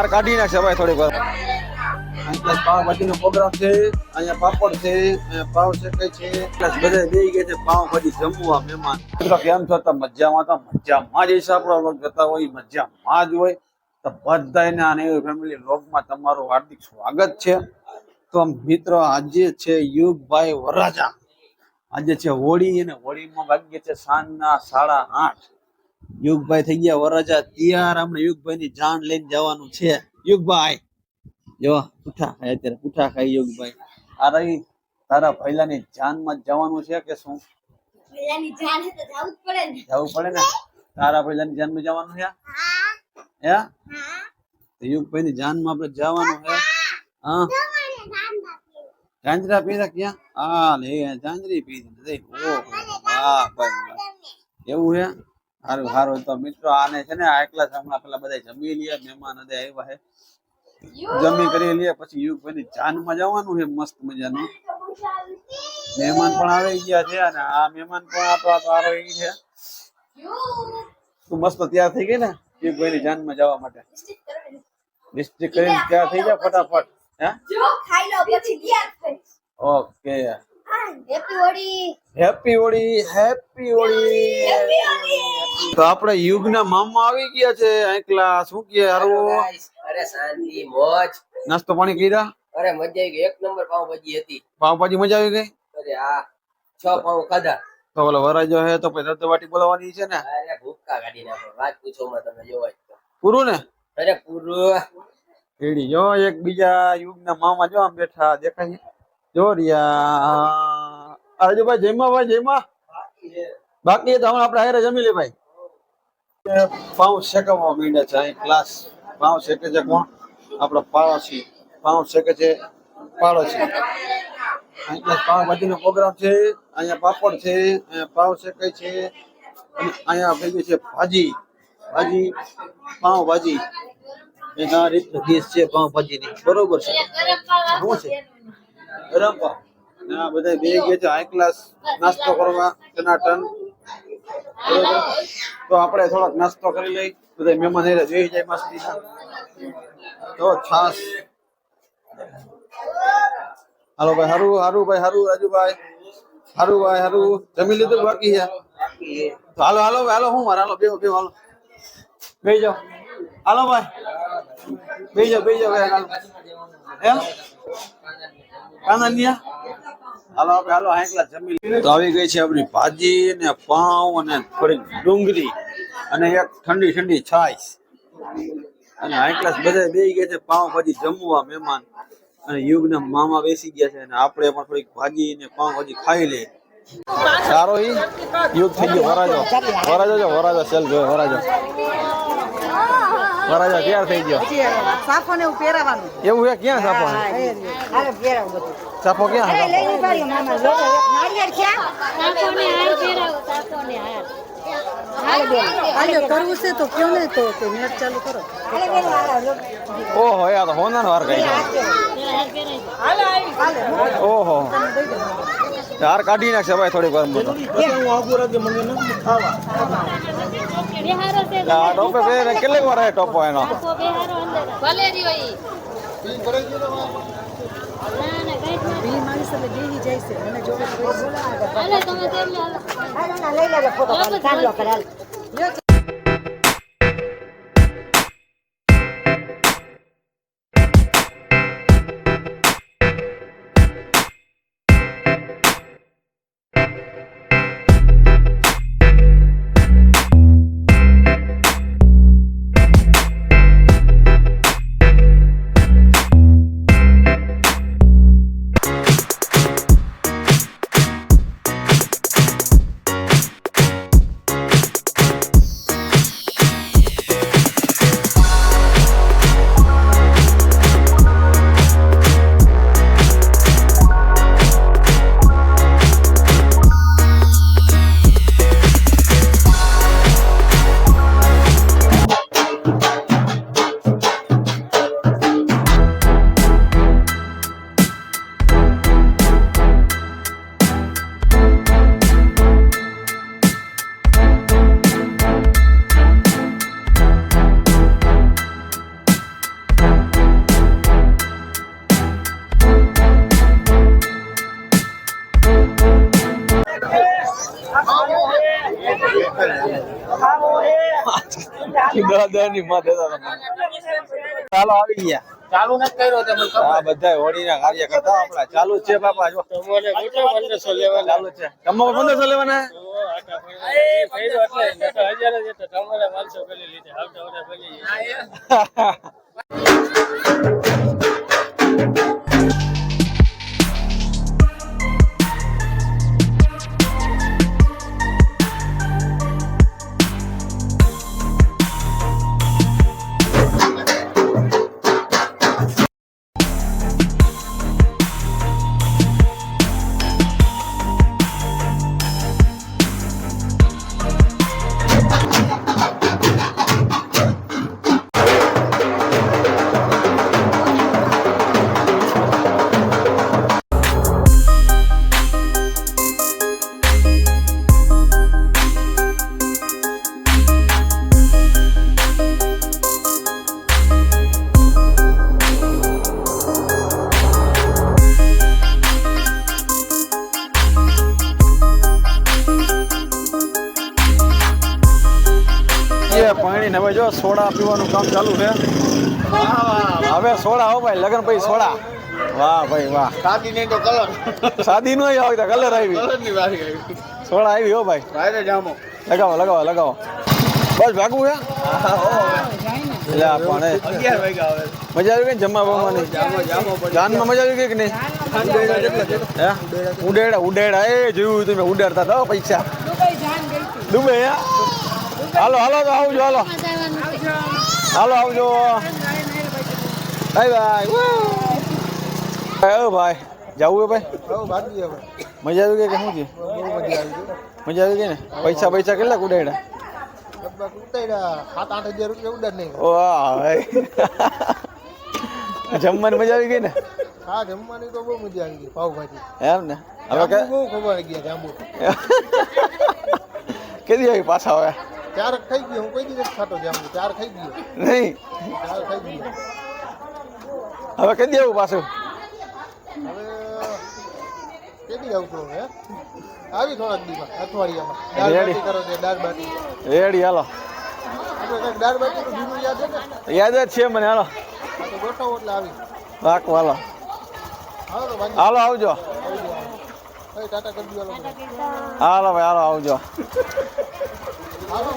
ધાર કાઢી નાખશે ભાઈ થોડીક વાર. અહીંયા પાવભાજીનો પ્રોગ્રામ છે, અહીંયા પાપડ છે, અહીંયા પાવ શેકાય છે, પ્લસ બધા બેસી ગયા છે પાવભાજી જમવા મહેમાન. મિત્રો કેમ છો? તો મજામાં, તો મજામાં જ હશે. આપણો વ્લોગ જોતા હોય મજામાં જ હોય. તો બધાને અને ફેમિલી વ્લોગમાં તમારું હાર્દિક સ્વાગત છે. તો મિત્રો આજે છે યુગભાઈ વરરાજા. આજે છે હોળી અને હોળીમાં વાગ્યે છે સાંજના 8:30. યુગભાઈ થઈ ગયા વરરાજા તૈયાર. આપણે યુગભાઈ ની જાન લઈને જવાનું છે. યુગભાઈ જો પૂઠા ખાય, અત્યારે પૂઠા ખાઈ યુગભાઈ. આ રહી તારા ભૈલાની જાનમાં જવાનું છે કે શું? ભૈલાની જાન છે તો જવું જ પડે ને. જવું પડે ને. તારા ભૈલાની જાનમાં જવાનું છે? હે તો યુગભાઈ ની જાનમાં આપણે જવાનું છે. હા જાંજરા પીરા ક્યાં? હા લે જાંજરી પીરી. ઓહો વાહ ભાઈ એવું છે. સારું સારું. તો મિત્રો આને છે ને આ એકલા હમણાં પેલા બધા જમી લે, મહેમાન બધા આવ્યા છે, જમી કરી લે, પછી યુગભાઈ ની જાનમાં જવાનું છે. મસ્ત મજાનું મહેમાન પણ આવી ગયા છે અને આ મહેમાન પણ આવી છે. તું મસ્ત તૈયાર થઈ ગઈ ને યુગભાઈ ની જાનમાં જવા માટે? ડિસ્ટ્રિક્ટ કરીને તૈયાર થઈ જા ફટાફટ. હે જો ખાઈ લો પછી તૈયાર થઈ. Okay happy Holi. Happy Holi. Happy Holi. તો આપણે યુગના મામા આવી ગયા છે. એકલા શું કે હારું? અરે શાંતિ મોજ. નાસ્તો પાણી કીધા? અરે મજા આવી ગઈ. એક નંબર પાવભાજી હતી. પાવભાજી મજા આવી ગઈ? અરે આ 6 પાવ ખાધા. તો ઓલો વરાજો હે તો પછી રતવાટી બોલાવવાની છે ને? અરે ભૂક્કા કાઢી નાખો. વાત પૂછો માં તમે જોવા તો પૂરું ને? અરે પૂરું. રેડી જો એક બીજા યુગના મામા જો આમ બેઠા દેખાય જો રિયા. અરે ભાઈ જયમાં, ભાઈ જયમાં. બાકી તો હમણાં આપણે હારે જમી લે ભાઈ. પાઉં શેકવા માંડ્યા છે અહીં ક્લાસ. પાઉં શેકે છે કોણ? આપણો પાડોશી. પાઉં શેકે છે પાડોશી. અહીંયા પાવભાજીનો પ્રોગ્રામ છે, અહીંયા પાપડ છે, અહીંયા પાવ શેકાય છે અને અહીંયા ભેગી છે ભાજી. પાવભાજી એક આ રીતની ડીશ છે પાવભાજીની. બરોબર છે. શું છે? ગરમ પાવ. અને આ બધા બે ગયા છે હાઈ ક્લાસ નાસ્તો કરવા ટનાટન. બરોબર. તો આપણે થોડોક નાસ્તો કરી લઈ. બધા મહેમાન જોઈ જાય મસ્તી. તો છાસ. હાલો ભાઈ હારું. હારું ભાઈ હારું. રાજુભાઈ હારું. ભાઈ હારું. જમી લીધું બાકી છે? તો હાલો હાલો હાલો. હું મારે હાલો બેહો હાલો. બેહી જાઓ. હાલો ભાઈ બેહી જાઓ ભાઈ. હાલો એમ કાનલિયા હાલો આપણે હાલો હાઈકલા જમી લીધું. તો આવી ગઈ છે આપણી ભાજી ને પાઉં અને થોડી ડુંગળી અને એક ઠંડી ઠંડી છાશ. અને હાઈ ક્લાસ બધા બેસી ગયા છે પાવભાજી જમવા મહેમાન. અને યુગના મામા બેસી ગયા છે અને આપણે પણ થોડીક ભાજી ને પાવભાજી ખાઈ લે. સારો ઈ યુગ થઈ ગયો વરાજો. વરાજો સેલ જો વરાજો તૈયાર થઈ ગયો. સાફો ને પહેરાવાનું એવું છે? ક્યાં સાફો? અરે પહેરાવું બધું. સાફો ક્યાં? લઈને પાડ્યો મામા લોકો નારિયેળ ક્યાં? સાફો ને હાર પહેરાવો. સાફો ને હાર. હાલે કરવું છે તો કયો ને તો કે નેટ ચાલુ કરો. હાલે બેન હાલે. ઓહો યાર તો હોનાનો વાર કઈ હાર પહેરાવી. હાલે આવી હાલે. ઓહો યાર કાઢી નાખશે ભાઈ થોડીક વાર માં. તો બેહારો છે. આ ટોપે પહેરે કેટલી વાર હે ટોપો એનો? સાફો બેહારો અંદર. ભલે રહ્યો ઈ. ના ના કઈ જ બી માણસ એટલે બેહી જાય છે મને જોવે તો બોલાવે. હાલે તમે તેમ હાલો. હાલે ના લઈ લે ફોટો ચાલો કરે હાલ. દાદાની માં દેતા ચાલો આવી ગયા ચાલુ નથી કર્યો તમે આ બધા હોળીના કાર્ય કરતા આપણા ચાલુ જ છે બાપા જો તમારે મોટો 1500 લેવાના ચાલુ જ છે તમારે 1500 લેવાના તમારે 500 કરી લીધે આવતા વડા બની પાણી ને હવે જો સોડા પીવાનું કામ ચાલુ છે હવે સોડા હો ભાઈ લગન પછી સોડા વાહ ભાઈ વાહ સાદી નહીં તો કલર સાદી નો આવી કલર આવી ની વારી આવી સોડા આવી હો ભાઈ ભાઈ જામો લગાવો લગાવો લગાવો બસ ભાગવું છે એટલે પણ 11 વાગ્યા આવે મજા આવી ગઈ ને જમવા બમવાની જાનમાં મજા આવી ગઈ કે નહીં હે ઉડેડા ઉડેડા એ જોયું તમે ઉડાડતા હતા પૈસા દુબઈ હે હાલો હાલો તો આવજો હાલો હાલો આવજો બાય બાય ભાઈ જવું હે ભાઈ મજા આવી ગઈ કે શું છે મજા આવી ગઈ ને પૈસા પૈસા કેટલા ઉડાડ્યા 7-8 હજાર રૂપિયા ઉડાડ નહીં વાહ ભાઈ જમવાની મજા આવી ગઈ ને હા જમવાની તો બહુ મજા આવી ગઈ પાવભાજી એમ ને હવે કે બહુ ખબર ગયા જાંબુ કેદી આવી પાછા હવે ચાર ખાઈ ગયો હું કોઈ દિવસ ખાતો જાંબુ ચાર ખાઈ ગયો નહીં ચાર ખાઈ ગયો હવે કેદી આવું પાછું હવે કેદી આવતો હે આવી થોડાક દીમાં અઠવાડિયામાં દાળ બાટી કરો છે દાળ બાટી રેડી હાલો આપણે કંઈક દાળ બાટીનું જૂનું યાદ છે ને યાદ જ છે મને હાલો આ તો ગોઠવો એટલે આવી રાખો હાલો હાલો તો ભાઈ હાલો આવજો ટાટા કરી દો હાલો ભાઈ હાલો આવજો હાલો